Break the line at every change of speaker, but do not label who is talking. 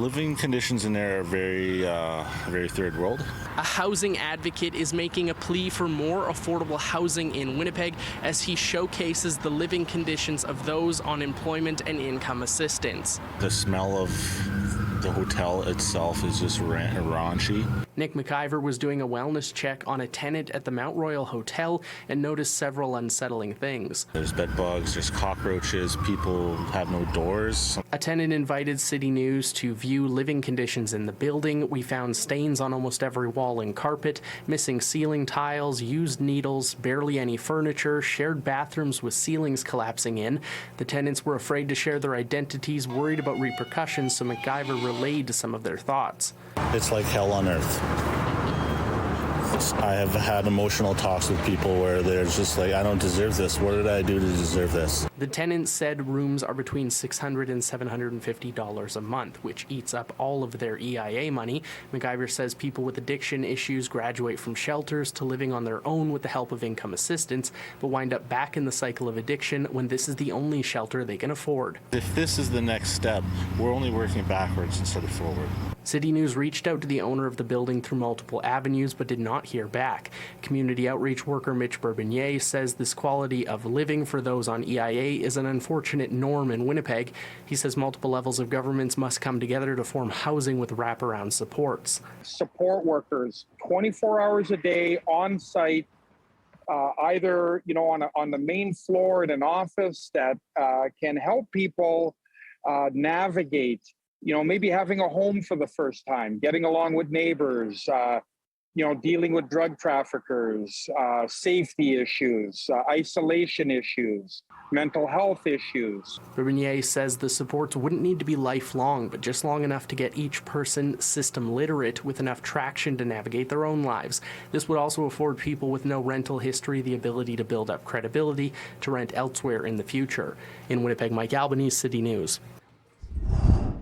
living conditions in there are very third world.
A housing advocate is making a plea for more affordable housing in Winnipeg as he showcases the living conditions of those on employment and income assistance.
The smell of the hotel itself is just raunchy.
Nick McIver was doing a wellness check on a tenant at the Mount Royal Hotel and noticed several unsettling things.
There's bed bugs, there's cockroaches, people have no doors.
A tenant invited City News to view living conditions in the building. We found stains on almost every wall and carpet, missing ceiling tiles, used needles, barely any furniture, shared bathrooms with ceilings collapsing in. The tenants were afraid to share their identities, worried about repercussions, so McIver relayed some of their thoughts.
It's like hell on earth. I have had emotional talks with people where they're just like, I don't deserve this. What did I do to deserve this?
The tenants said rooms are between $600 and $750 a month, which eats up all of their EIA money. McIver says people with addiction issues graduate from shelters to living on their own with the help of income assistance, but wind up back in the cycle of addiction when this is the only shelter they can afford.
If this is the next step, we're only working backwards instead of forward.
City News reached out to the owner of the building through multiple avenues but did not hear back. Community outreach worker Mitch Bourbonnier says this quality of living for those on EIA is an unfortunate norm in Winnipeg. He says multiple levels of governments must come together to form housing with wraparound supports.
Support workers, 24 hours a day on site, either on the main floor in an office that can help people navigate. Maybe having a home for the first time, getting along with neighbors, dealing with drug traffickers, safety issues, isolation issues, mental health issues.
Bourbonnier says the supports wouldn't need to be lifelong, but just long enough to get each person system literate with enough traction to navigate their own lives. This would also afford people with no rental history the ability to build up credibility to rent elsewhere in the future. In Winnipeg, Mike Albanese, City News.